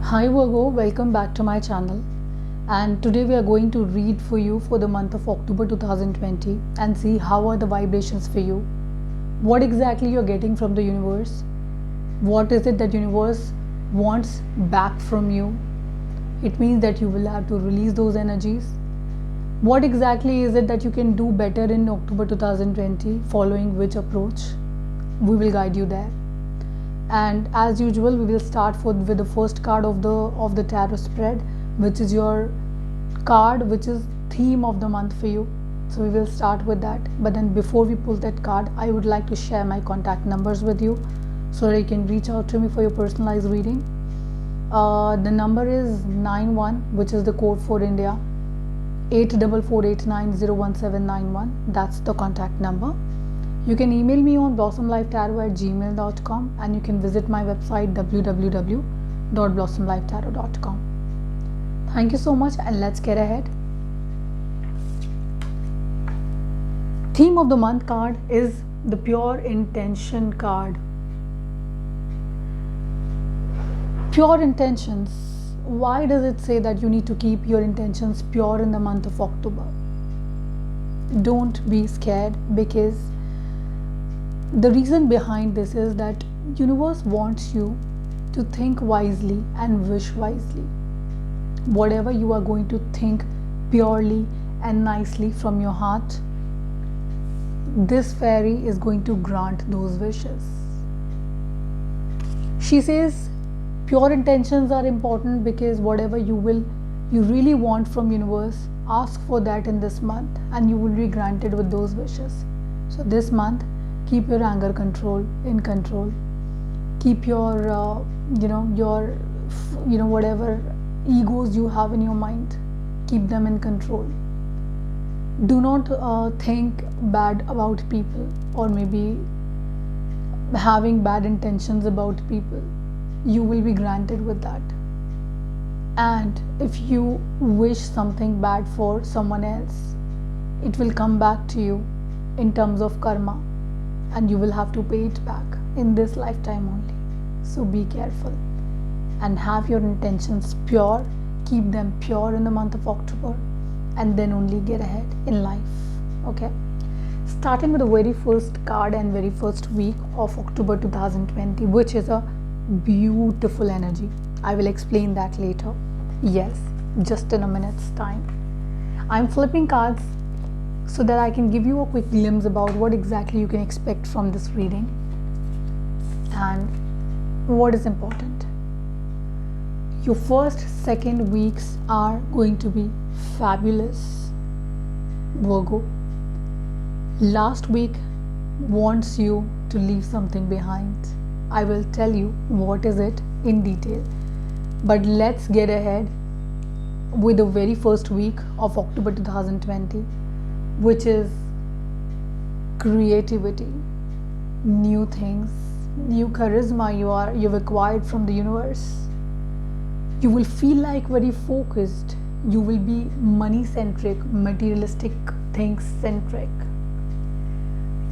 Hi Virgo, welcome back to my channel. And today we are going to read for you for the month of October 2020 and see how are the vibrations for you. What exactly you're getting from the universe? What is it that universe wants back from you? It means that you will have to release those energies. What exactly is it that you can do better in October 2020, following which approach? We will guide you there. And as usual, we will start with the first card of the tarot spread, which is your card which is theme of the month for you. So we will start with that, but then before we pull that card, I would like to share my contact numbers with you so that you can reach out to me for your personalized reading. The number is 91, which is the code for India, 8448901791. That's the contact number. You can email me on blossomlifetarot@gmail.com, and you can visit my website www.blossomlifetarot.com. Thank you so much, and let's get ahead. Theme of the month card is the Pure Intention card. Pure intentions. Why does it say that you need to keep your intentions pure in the month of October? Don't be scared, because the reason behind this is that universe wants you to think wisely and wish wisely. Whatever you are going to think purely and nicely from your heart, this fairy is going to grant those wishes. She says pure intentions are important because whatever you really want from universe, ask for that in this month and you will be granted with those wishes. So this month, keep your anger in control. Keep your whatever egos you have in your mind, keep them in control. Do not think bad about people, or maybe having bad intentions about people. You will be granted with that. And if you wish something bad for someone else, it will come back to you in terms of karma, and you will have to pay it back in this lifetime only. So be careful and have your intentions pure. Keep them pure in the month of October, and then only get ahead in life. Okay, starting with the very first card and very first week of October 2020, which is a beautiful energy. I will explain that later. Yes, just in a minute's time. I'm flipping cards so that I can give you a quick glimpse about what exactly you can expect from this reading and what is important. Your first, second weeks are going to be fabulous, Virgo. Last week wants you to leave something behind. I will tell you what is it in detail. But let's get ahead with the very first week of October 2020, which is creativity, new things, new charisma you've acquired from the universe. You will feel like very focused. You will be money centric, materialistic things centric.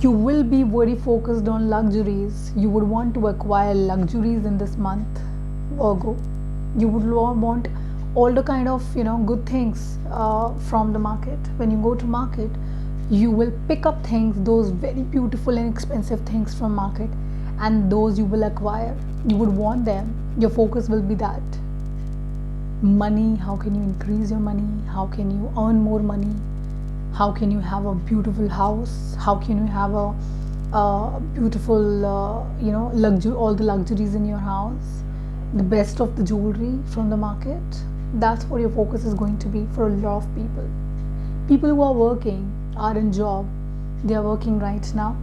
You will be very focused on luxuries. You would want to acquire luxuries in this month, Virgo. You would want all the kind of good things from the market. When you go to market, you will pick up things, those very beautiful and expensive things from market, and those you will acquire. You would want them. Your focus will be that. Money, how can you increase your money? How can you earn more money? How can you have a beautiful house? How can you have a beautiful luxury, all the luxuries in your house, the best of the jewelry from the market? That's what your focus is going to be for a lot of people. People who are working, are in job, they are working right now.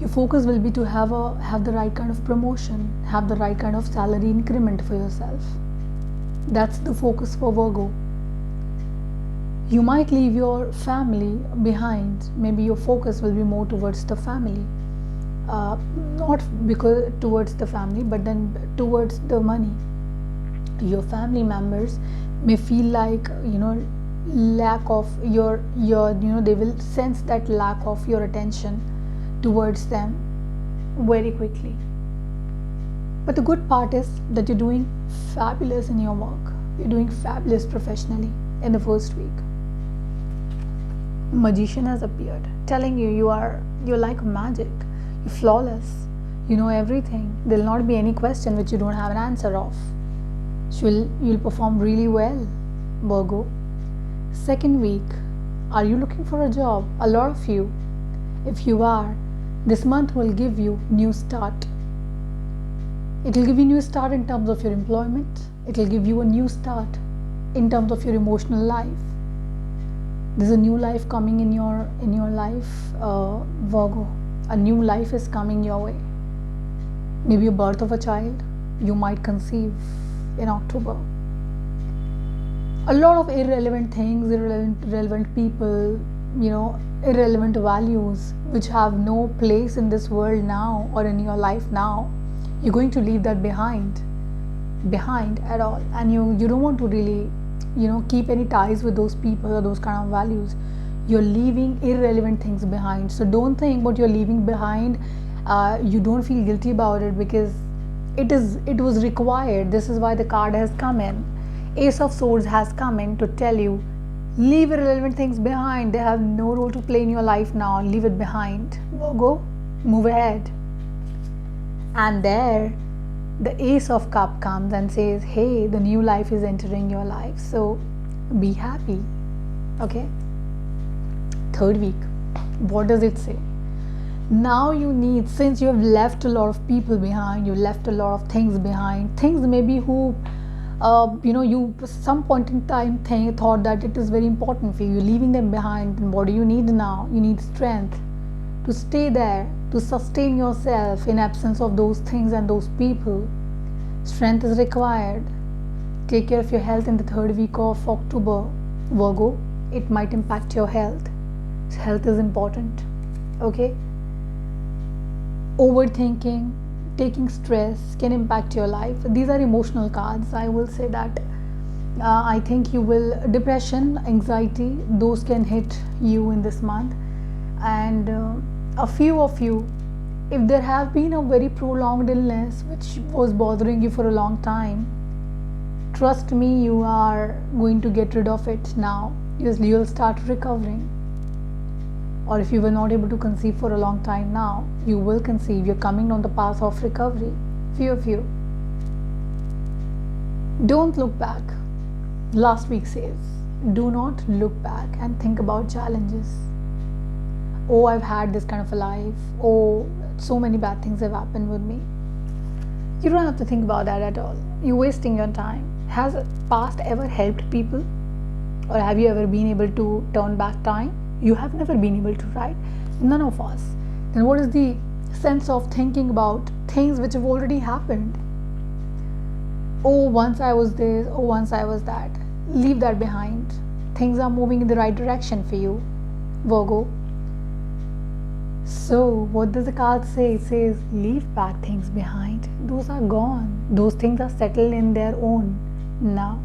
Your focus will be to have the right kind of promotion, have the right kind of salary increment for yourself. That's the focus for Virgo. You might leave your family behind. Maybe your focus will be more towards the family, not because towards the family, but then towards the money. Your family members may feel like lack of your they will sense that lack of your attention towards them very quickly. But the good part is that you're doing fabulous in your work. You're doing fabulous professionally in the first week. Magician has appeared, telling you you're like magic. You're flawless. You know everything. There'll not be any question which you don't have an answer of. So you'll perform really well, Virgo. Second week, are you looking for a job? A lot of you. If you are, this month will give you new start. It will give you new start in terms of your employment. It will give you a new start in terms of your emotional life. There's a new life coming in your life, Virgo. A new life is coming your way. Maybe a birth of a child. You might conceive in October. A lot of irrelevant things, irrelevant people, irrelevant values which have no place in this world now or in your life now. You're going to leave that behind at all, and you don't want to really keep any ties with those people or those kind of values. You're leaving irrelevant things behind. So don't think what you're leaving behind, you don't feel guilty about it, because it was required. This is why the card has come in. Ace of Swords has come in to tell you, leave irrelevant things behind. They have no role to play in your life now. Leave it behind. Virgo, move ahead. And there the Ace of Cup comes and says, hey, the new life is entering your life, so be happy. Okay. Third week, what does it say? Now you need, since you have left a lot of people behind, you left a lot of things behind, things maybe who you some point in time thought that it is very important for you, leaving them behind. And what do you need now? You need strength to stay there, to sustain yourself in absence of those things and those people. Strength is required. Take care of your health in the third week of October, Virgo. It might impact your health. So health is important. Okay. Overthinking, taking stress can impact your life. These are emotional cards. I will say that I think you will, depression, anxiety, those can hit you in this month. And a few of you, if there have been a very prolonged illness which was bothering you for a long time, trust me, you are going to get rid of it now. You'll start recovering. Or if you were not able to conceive for a long time now, you will conceive. You're coming on the path of recovery. Few of you. Don't look back. Last week says, do not look back and think about challenges. Oh, I've had this kind of a life. Oh, so many bad things have happened with me. You don't have to think about that at all. You're wasting your time. Has past ever helped people? Or have you ever been able to turn back time? You have never been able to, right? None of us. Then what is the sense of thinking about things which have already happened? Oh, once I was this, oh, once I was that. Leave that behind. Things are moving in the right direction for you, Virgo. So what does the card say? It says, leave bad things behind. Those are gone. Those things are settled in their own. Now,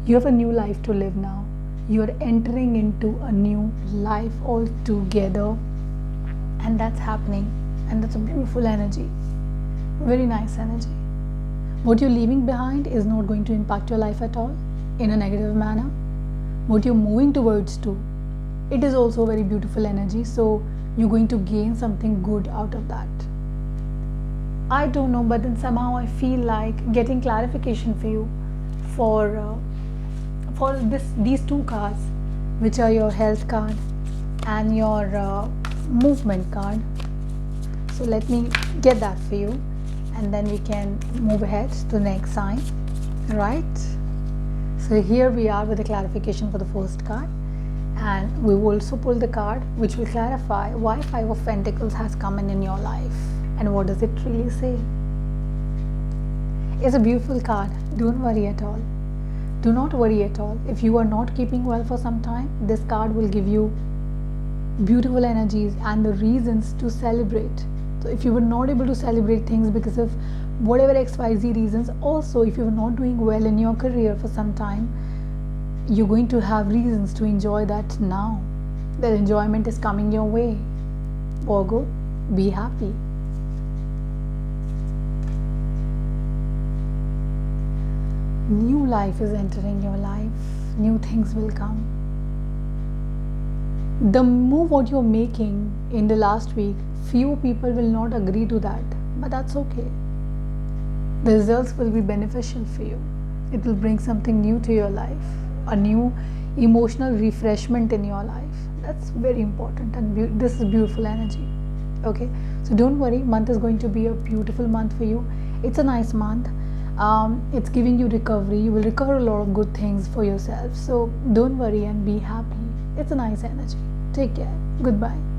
you have a new life to live now. You are entering into a new life altogether, and that's happening, and that's a beautiful energy, very nice energy. What you're leaving behind is not going to impact your life at all in a negative manner. What you're moving towards to, it is also very beautiful energy, so you're going to gain something good out of that. I don't know, but then somehow I feel like getting clarification for you for these two cards, which are your health card and your movement card. So let me get that for you, and then we can move ahead to the next sign, right? So here we are with the clarification for the first card, and we will also pull the card which will clarify why Five of Pentacles has come in your life and what does it really say. It's a beautiful card. Don't worry at all. Do not worry at all. If you are not keeping well for some time, this card will give you beautiful energies and the reasons to celebrate. So if you were not able to celebrate things because of whatever XYZ reasons, also if you are not doing well in your career for some time, you're going to have reasons to enjoy that now. That enjoyment is coming your way. Virgo, be happy. New life is entering your life, new things will come. The move what you're making in the last week, few people will not agree to that, but that's okay. The results will be beneficial for you. It will bring something new to your life, a new emotional refreshment in your life. That's very important, and this is beautiful energy. Okay, so don't worry, month is going to be a beautiful month for you. It's a nice month. It's giving you recovery. You will recover a lot of good things for yourself, so don't worry and be happy. It's a nice energy. Take care. Goodbye.